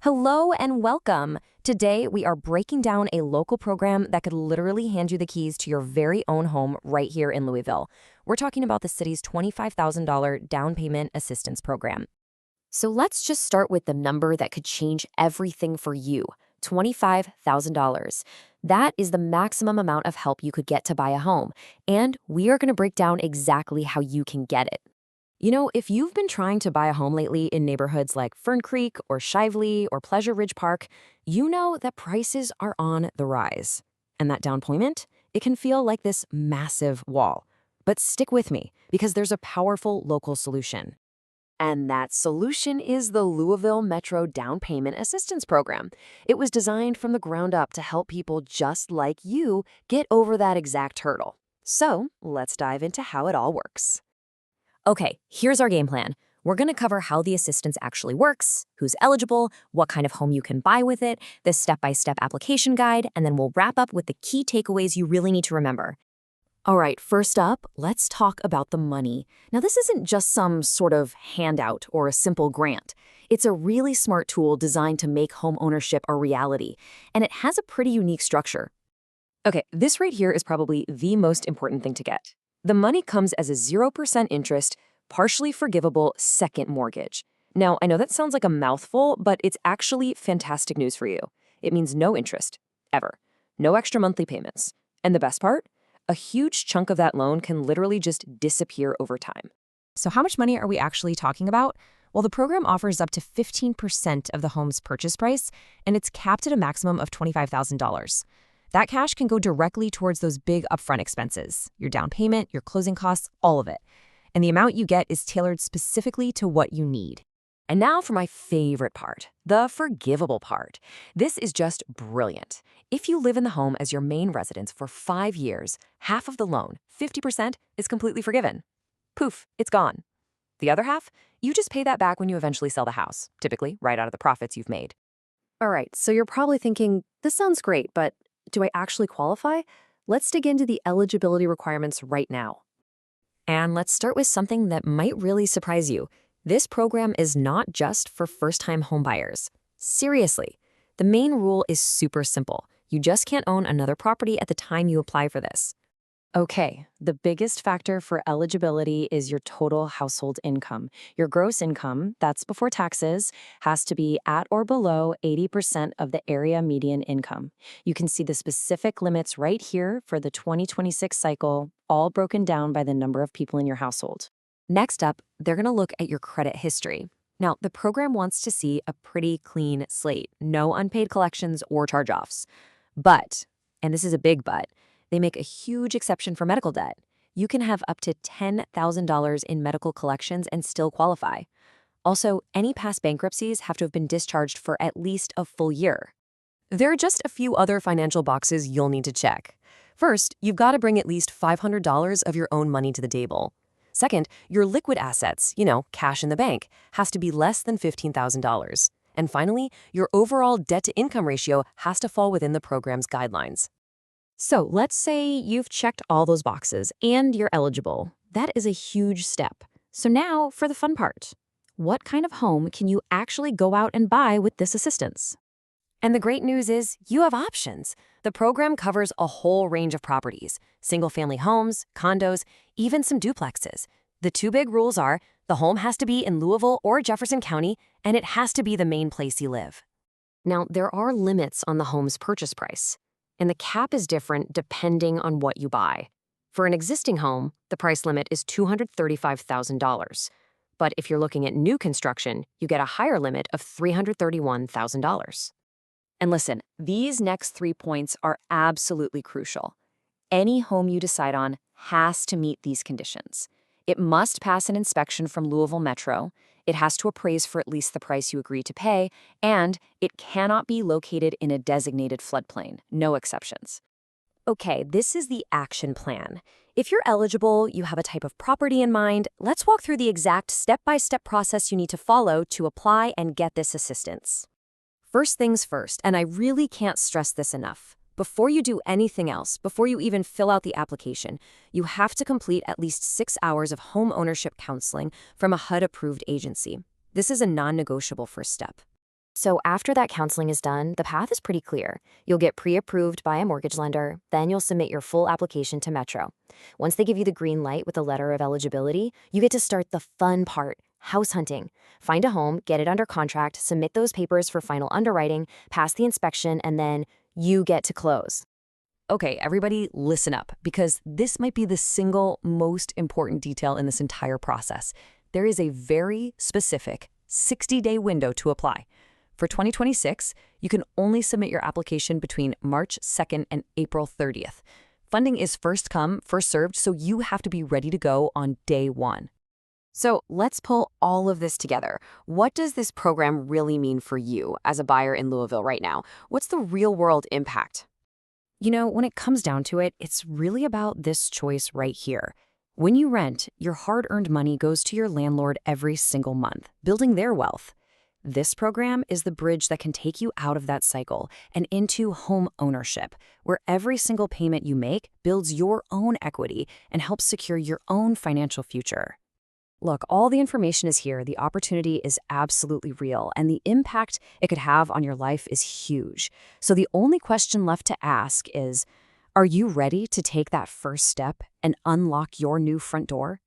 Hello and welcome. Today, we are breaking down a local program that could literally hand you the keys to your very own home right here in Louisville. We're talking about the city's $25,000 down payment assistance program. So let's just start with the number that could change everything for you, $25,000. That is the maximum amount of help you could get to buy a home, and we are going to break down exactly how you can get it. You know, if you've been trying to buy a home lately in neighborhoods like Fern Creek or Shively or Pleasure Ridge Park, you know that prices are on the rise. And that down payment, it can feel like this massive wall. But stick with me, because there's a powerful local solution. And that solution is the Louisville Metro Down Payment Assistance Program. It was designed from the ground up to help people just like you get over that exact hurdle. So let's dive into how it all works. Okay, here's our game plan. We're going to cover how the assistance actually works, who's eligible, what kind of home you can buy with it, the step-by-step application guide, and then we'll wrap up with the key takeaways you really need to remember. All right, first up, let's talk about the money. Now, this isn't just some sort of handout or a simple grant. It's a really smart tool designed to make home ownership a reality, and it has a pretty unique structure. Okay, this right here is probably the most important thing to get. The money comes as a 0% interest, partially forgivable second mortgage. Now, I know that sounds like a mouthful, but it's actually fantastic news for you. It means no interest, ever. No extra monthly payments. And the best part? A huge chunk of that loan can literally just disappear over time. So how much money are we actually talking about? Well, the program offers up to 15% of the home's purchase price, and it's capped at a maximum of $25,000. That cash can go directly towards those big upfront expenses, your down payment, your closing costs, all of it. And the amount you get is tailored specifically to what you need. And now for my favorite part, the forgivable part. This is just brilliant. If you live in the home as your main residence for 5 years, half of the loan, 50%, is completely forgiven. Poof, it's gone. The other half, you just pay that back when you eventually sell the house, typically right out of the profits you've made. All right, so you're probably thinking, this sounds great, but do I actually qualify? Let's dig into the eligibility requirements right now. And let's start with something that might really surprise you. This program is not just for first-time homebuyers. Seriously, the main rule is super simple. You just can't own another property at the time you apply for this. Okay, the biggest factor for eligibility is your total household income. Your gross income, that's before taxes, has to be at or below 80% of the area median income. You can see the specific limits right here for the 2026 cycle, all broken down by the number of people in your household. Next up, they're going to look at your credit history. Now, the program wants to see a pretty clean slate, no unpaid collections or charge-offs. But, and this is a big but, they make a huge exception for medical debt. You can have up to $10,000 in medical collections and still qualify. Also, any past bankruptcies have to have been discharged for at least a full year. There are just a few other financial boxes you'll need to check. First, you've got to bring at least $500 of your own money to the table. Second, your liquid assets, cash in the bank, has to be less than $15,000. And finally, your overall debt-to-income ratio has to fall within the program's guidelines. So let's say you've checked all those boxes and you're eligible. That is a huge step. So now for the fun part. What kind of home can you actually go out and buy with this assistance? And the great news is you have options. The program covers a whole range of properties, single-family homes, condos, even some duplexes. The two big rules are the home has to be in Louisville or Jefferson County, and it has to be the main place you live. Now, there are limits on the home's purchase price. And the cap is different depending on what you buy. For an existing home, the price limit is $235,000. But if you're looking at new construction, you get a higher limit of $331,000. And listen, these next 3 points are absolutely crucial. Any home you decide on has to meet these conditions. It must pass an inspection from Louisville Metro, it has to appraise for at least the price you agree to pay, and it cannot be located in a designated floodplain, no exceptions. Okay, this is the action plan. If you're eligible, you have a type of property in mind, let's walk through the exact step-by-step process you need to follow to apply and get this assistance. First things first, and I really can't stress this enough. Before you do anything else, before you even fill out the application, you have to complete at least 6 hours of home ownership counseling from a HUD-approved agency. This is a non-negotiable first step. So after that counseling is done, the path is pretty clear. You'll get pre-approved by a mortgage lender, then you'll submit your full application to Metro. Once they give you the green light with a letter of eligibility, you get to start the fun part, house hunting. Find a home, get it under contract, submit those papers for final underwriting, pass the inspection, and then you get to close. Okay, everybody listen up, because this might be the single most important detail in this entire process. There is a very specific 60-day window to apply. For 2026, you can only submit your application between March 2nd and April 30th. Funding is first come, first served, so you have to be ready to go on day one. So let's pull all of this together. What does this program really mean for you as a buyer in Louisville right now? What's the real-world impact? When it comes down to it, it's really about this choice right here. When you rent, your hard-earned money goes to your landlord every single month, building their wealth. This program is the bridge that can take you out of that cycle and into home ownership, where every single payment you make builds your own equity and helps secure your own financial future. Look, all the information is here. The opportunity is absolutely real, and the impact it could have on your life is huge. So the only question left to ask is, are you ready to take that first step and unlock your new front door?